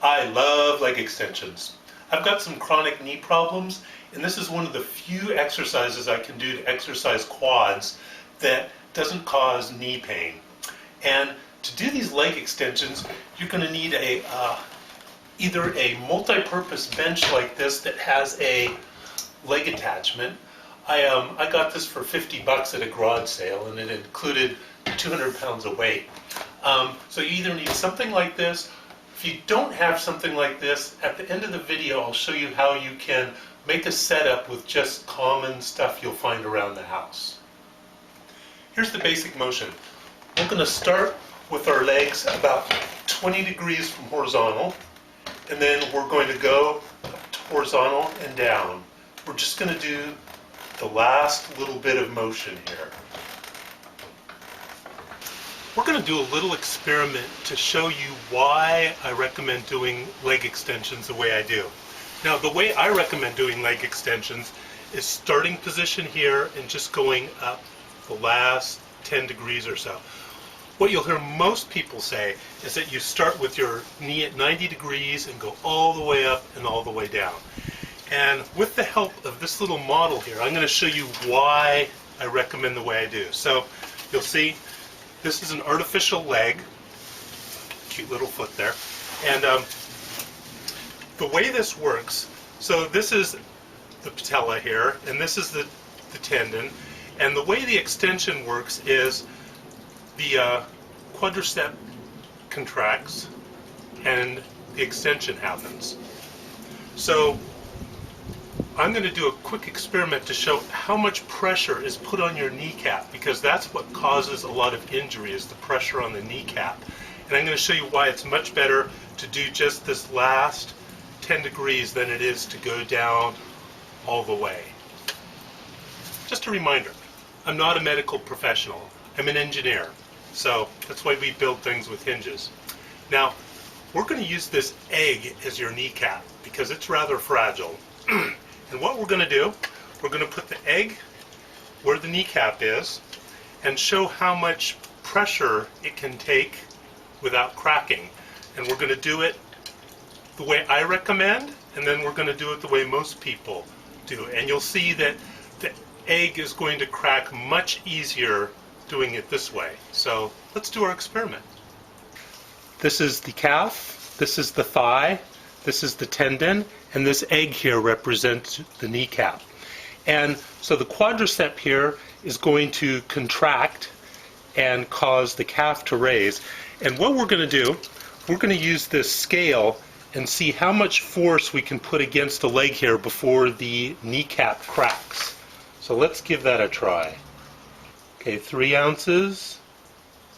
I love leg extensions. I've got some chronic knee problems, and this is one of the few exercises I can do to exercise quads that doesn't cause knee pain. And to do these leg extensions, you're going to need either a multi-purpose bench like this that has a leg attachment. I got this for $50 at a garage sale, and it included 200 pounds of weight. So you either need something like this. If you don't have something like this, at the end of the video I'll show you how you can make a setup with just common stuff you'll find around the house. Here's the basic motion. We're going to start with our legs about 20 degrees from horizontal, and then we're going to go horizontal and down. We're just going to do the last little bit of motion here. We're going to do a little experiment to show you why I recommend doing leg extensions the way I do. Now, the way I recommend doing leg extensions is starting position here and just going up the last 10 degrees or so. What you'll hear most people say is that you start with your knee at 90 degrees and go all the way up and all the way down. And with the help of this little model here, I'm going to show you why I recommend the way I do. So you'll see this is an artificial leg, cute little foot there, and the way this works, so this is the patella here, and this is the tendon, and the way the extension works is the quadricep contracts and the extension happens. So I'm going to do a quick experiment to show how much pressure is put on your kneecap, because that's what causes a lot of injury, is the pressure on the kneecap. And I'm going to show you why it's much better to do just this last 10 degrees than it is to go down all the way. Just a reminder, I'm not a medical professional. I'm an engineer. So that's why we build things with hinges. Now, we're going to use this egg as your kneecap because it's rather fragile. And what we're going to do, we're going to put the egg where the kneecap is and show how much pressure it can take without cracking. And we're going to do it the way I recommend, and then we're going to do it the way most people do. And you'll see that the egg is going to crack much easier doing it this way. So let's do our experiment. This is the calf, this is the thigh, this is the tendon, and this egg here represents the kneecap. And so the quadricep here is going to contract and cause the calf to raise. And what we're going to do, we're going to use this scale and see how much force we can put against the leg here before the kneecap cracks. So let's give that a try. Okay, 3 ounces,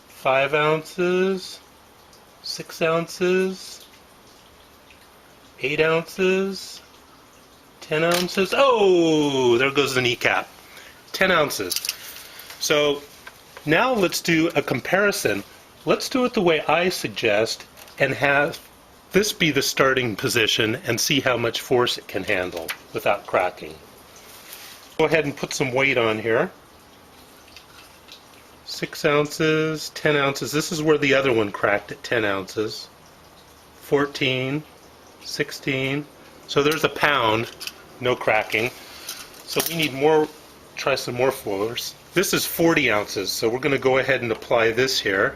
5 ounces, 6 ounces, 8 ounces, 10 ounces. Oh, there goes the kneecap. 10 ounces. So now let's do a comparison. Let's do it the way I suggest and have this be the starting position and see how much force it can handle without cracking. Go ahead and put some weight on here. 6 ounces, 10 ounces. This is where the other one cracked at 10 ounces. 14, 16. So there's a pound, no cracking. So we need more, try some more force. This is 40 ounces, so we're going to go ahead and apply this here.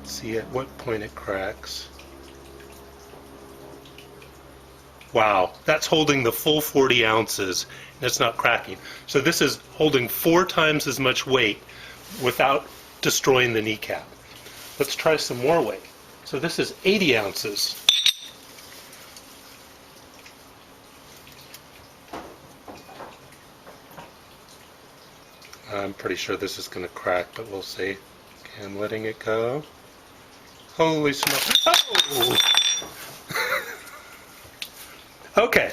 See at what point it cracks. Wow, that's holding the full 40 ounces, and it's not cracking. So this is holding 4 times as much weight without destroying the kneecap. Let's try some more weight. So this is 80 ounces. I'm pretty sure this is going to crack, but we'll see. Okay, I'm letting it go. Holy smokes. Oh! Okay,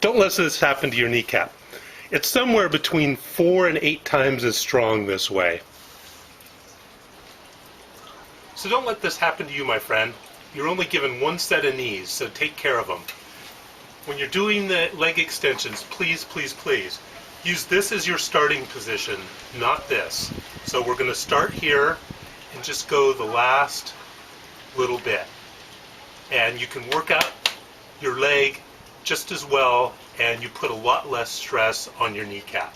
don't let this happen to your kneecap. It's somewhere between 4 and 8 times as strong this way. So don't let this happen to you, my friend. You're only given one set of knees, so take care of them. When you're doing the leg extensions, please, please, please, use this as your starting position, not this. So we're going to start here and just go the last little bit. and you can work out your leg just as well, and you put a lot less stress on your kneecap.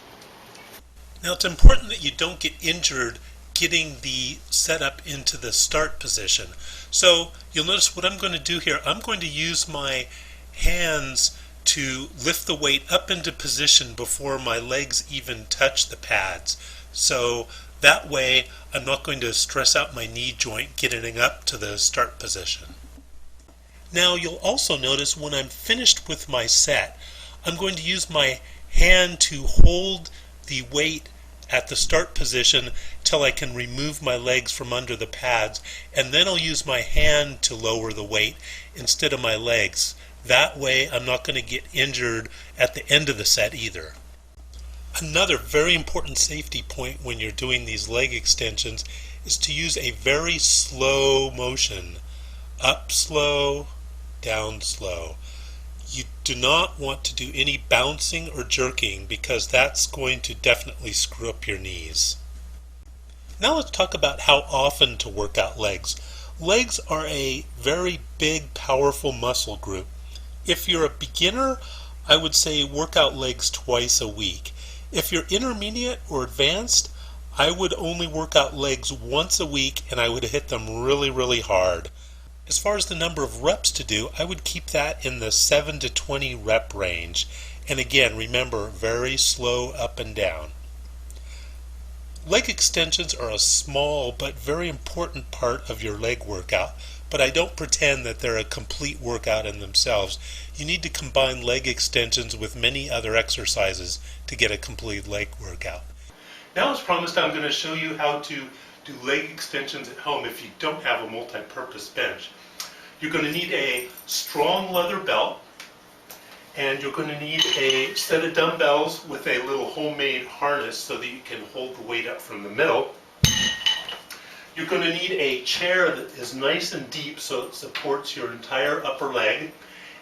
Now it's important that you don't get injured getting the setup into the start position. So you'll notice what I'm going to do here. I'm going to use my hands to lift the weight up into position before my legs even touch the pads. So that way I'm not going to stress out my knee joint getting up to the start position. Now you'll also notice when I'm finished with my set, I'm going to use my hand to hold the weight at the start position till I can remove my legs from under the pads, and then I'll use my hand to lower the weight instead of my legs. That way I'm not going to get injured at the end of the set either. Another very important safety point when you're doing these leg extensions is to use a very slow motion. Up slow, down slow. You do not want to do any bouncing or jerking because that's going to definitely screw up your knees. Now let's talk about how often to work out legs. Legs are a very big, powerful muscle group. If you're a beginner, I would say work out legs twice a week. If you're intermediate or advanced, I would only work out legs once a week, and I would hit them really, really hard. As far as the number of reps to do, I would keep that in the 7 to 20 rep range. And again, remember, very slow up and down. Leg extensions are a small but very important part of your leg workout, but I don't pretend that they're a complete workout in themselves. You need to combine leg extensions with many other exercises to get a complete leg workout. Now, as promised, I'm going to show you how to do leg extensions at home if you don't have a multi-purpose bench. You're going to need a strong leather belt, and you're going to need a set of dumbbells with a little homemade harness so that you can hold the weight up from the middle. You're going to need a chair that is nice and deep so it supports your entire upper leg,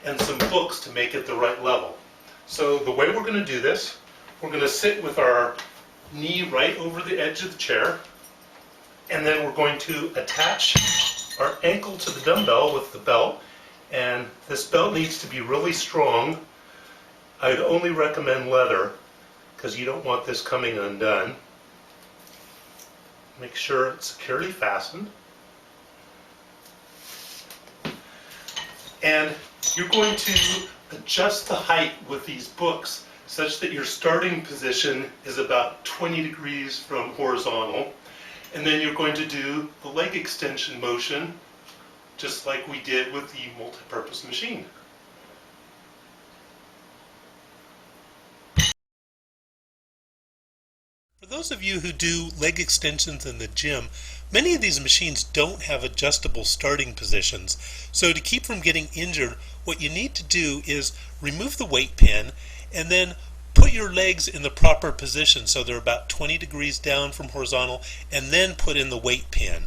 and some books to make it the right level. So the way we're going to do this, we're going to sit with our knee right over the edge of the chair, and then we're going to attach our ankle to the dumbbell with the belt, and this belt needs to be really strong. I'd only recommend leather because you don't want this coming undone. Make sure it's securely fastened. And you're going to adjust the height with these books such that your starting position is about 20 degrees from horizontal. And then you're going to do the leg extension motion just like we did with the multi-purpose machine. For those of you who do leg extensions in the gym, many of these machines don't have adjustable starting positions. So to keep from getting injured, what you need to do is remove the weight pin and then put your legs in the proper position so they're about 20 degrees down from horizontal, and then put in the weight pin.